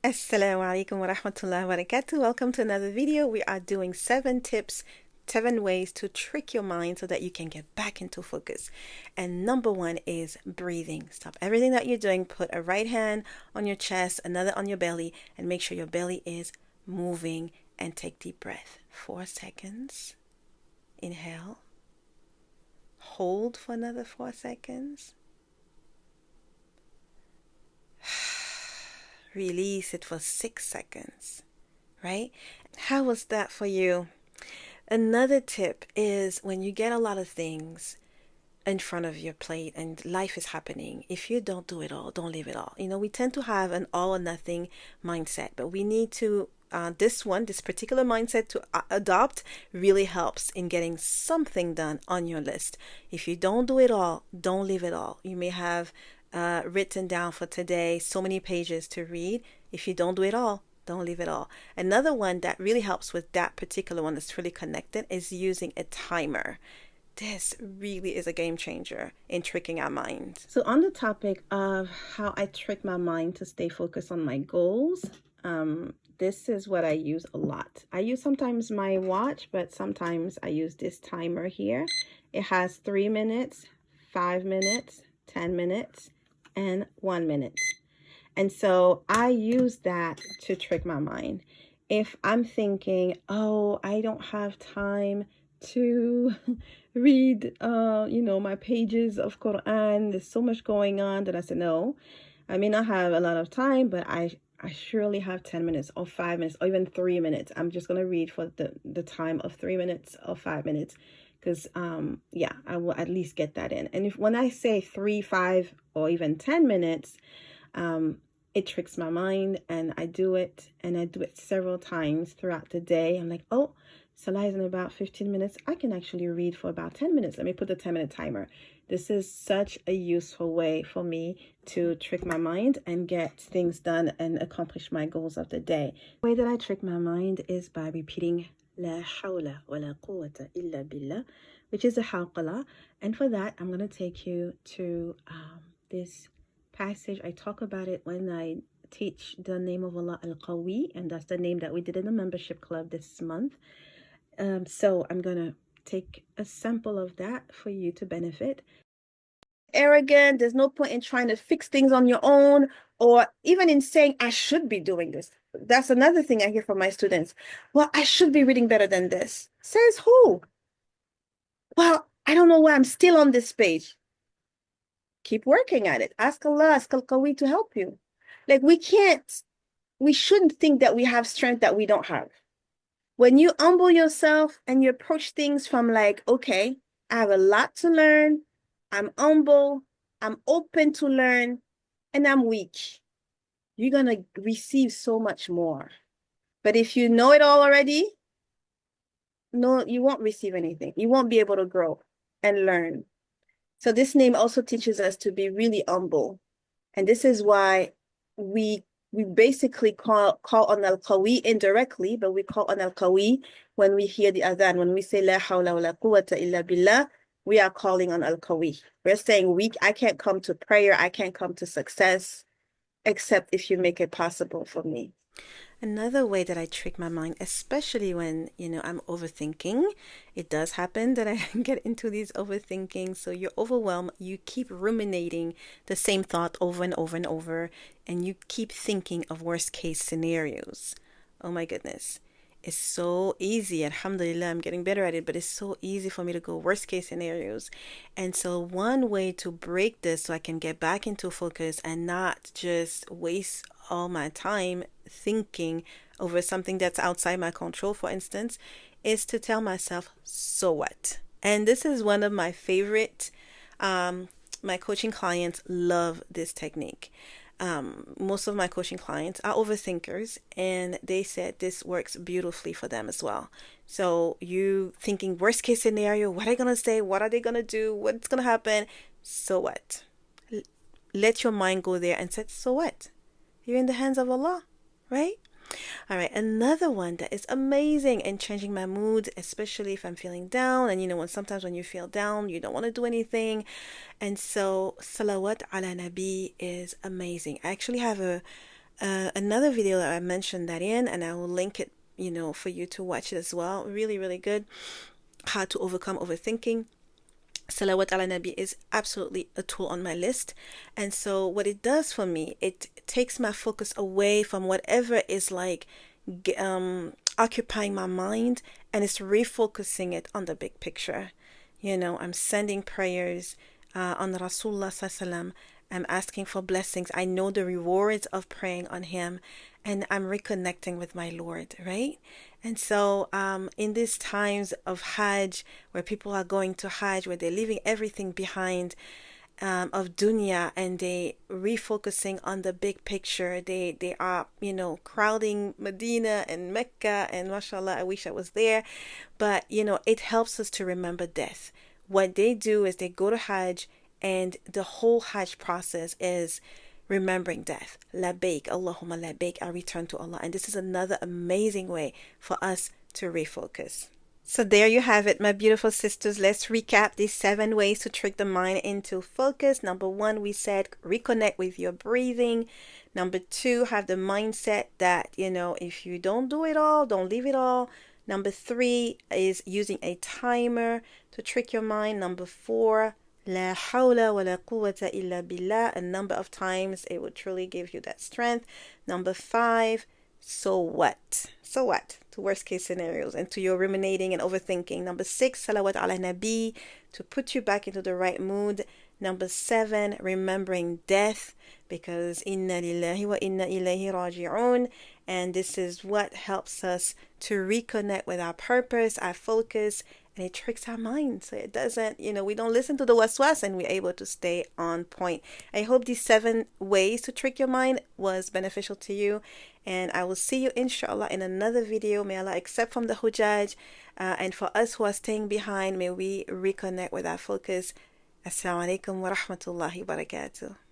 Assalamu alaikum wa rahmatullah wa barakatuh. Welcome to another video. We are doing 7 tips, 7 ways to trick your mind so that you can get back into focus. And number 1 is breathing. Stop everything that you're doing. Put a right hand on your chest, another on your belly, and make sure your belly is moving. And take deep breath. 4 seconds. Inhale. Hold for another 4 seconds. Release it for 6 seconds, right? How was that for you? Another tip is when you get a lot of things in front of your plate and life is happening, if you don't do it all, don't leave it all. We tend to have an all or nothing mindset, but we need to this particular mindset to adopt really helps in getting something done on your list. If you don't do it all, don't leave it all. You may have written down for today so many pages to read. If you don't do it all, don't leave it all. Another one that really helps with that particular one that's really connected is using a timer. This really is a game changer in tricking our minds. So on the topic of how I trick my mind to stay focused on my goals, this is what I use a lot. I use sometimes my watch, but sometimes I use this timer here. It has 3 minutes, 5 minutes, 10 minutes, and 1 minute. And so I use that to trick my mind. If I'm thinking, oh, I don't have time to read, my pages of Qur'an, there's so much going on, that I said, no, I may not have a lot of time, but I surely have 10 minutes or 5 minutes or even 3 minutes. I'm just going to read for the time of 3 minutes or 5 minutes because, I will at least get that in. And when I say 3, 5, or even 10 minutes, it tricks my mind, and I do it several times throughout the day. I'm like, oh, Salah is in about 15 minutes. I can actually read for about 10 minutes. Let me put the 10-minute timer. This is such a useful way for me to trick my mind and get things done and accomplish my goals of the day. The way that I trick my mind is by repeating La hawla wa la quwwata illa billah, which is a hawqala. And for that, I'm going to take you to this passage. I talk about it when I teach the name of Allah Al-Qawi, and that's the name that we did in the membership club this month. So I'm going to take a sample of that for you to benefit. Arrogant, there's no point in trying to fix things on your own, or even in saying, I should be doing this. That's another thing I hear from my students. Well, I should be reading better than this. Says who? Well, I don't know why I'm still on this page. Keep working at it. Ask Allah, ask Al-Qawi to help you. Like, we shouldn't think that we have strength that we don't have. When you humble yourself and you approach things from like, okay, I have a lot to learn, I'm humble, I'm open to learn, and I'm weak, you're going to receive so much more. But if you know it all already, no, you won't receive anything. You won't be able to grow and learn. So this name also teaches us to be really humble. And this is why we basically call on Al-Qawi indirectly, but we call on Al-Qawi when we hear the adhan. When we say La hawla wa la quwwata illa billah, we are calling on Al-Qawi. We're saying I can't come to prayer, I can't come to success, except if you make it possible for me. Another way that I trick my mind, especially when, I'm overthinking, it does happen that I get into these overthinking. So you're overwhelmed, you keep ruminating the same thought over and over and over, and you keep thinking of worst case scenarios. Oh my goodness. It's so easy. Alhamdulillah, I'm getting better at it, but it's so easy for me to go worst case scenarios. And so one way to break this so I can get back into focus and not just waste all my time thinking over something that's outside my control, for instance, is to tell myself, so what? And this is one of my favorite, my coaching clients love this technique. Most of my coaching clients are overthinkers, and they said this works beautifully for them as well. So you thinking worst case scenario, what are they going to say? What are they going to do? What's going to happen? So what? Let your mind go there and say, so what? You're in the hands of Allah, right? All right, another one that is amazing in changing my mood, especially if I'm feeling down. And sometimes when you feel down, you don't want to do anything. And so salawat ala nabi is amazing. I actually have another video that I mentioned that in, and I will link it, for you to watch it as well. Really, really good. How to overcome overthinking. Salawat ala Nabi is absolutely a tool on my list. And so what it does for me, it takes my focus away from whatever is like occupying my mind, and it's refocusing it on the big picture. I'm sending prayers on Rasulullah sallam. I'm asking for blessings. I know the rewards of praying on him, and I'm reconnecting with my Lord, right? And so in these times of Hajj, where people are going to Hajj, where they're leaving everything behind of dunya, and they refocusing on the big picture, they are, crowding Medina and Mecca, and mashallah, I wish I was there. But, it helps us to remember death. What they do is they go to Hajj, and the whole Hajj process is remembering death. Labbaik, Allahumma labbaik, I return to Allah. And this is another amazing way for us to refocus. So there you have it, my beautiful sisters. Let's recap these 7 ways to trick the mind into focus. Number 1, we said reconnect with your breathing. Number 2, have the mindset that, if you don't do it all, don't leave it all. Number 3 is using a timer to trick your mind. Number 4, La hawla wa la quwwata illa billah. A number of times it will truly give you that strength. Number 5, so what? So what? To worst case scenarios and to your ruminating and overthinking. Number 6, salawat ala nabi, to put you back into the right mood. Number 7, remembering death, because inna lillahi wa inna ilayhi raji'un. And this is what helps us to reconnect with our purpose, our focus, and it tricks our mind. So it doesn't, we don't listen to the waswas, and we're able to stay on point. I hope these 7 ways to trick your mind was beneficial to you. And I will see you, inshallah, in another video. May Allah accept from the Hujjaj. And for us who are staying behind, may we reconnect with our focus. Assalamu alaikum wa rahmatullahi wa barakatuh.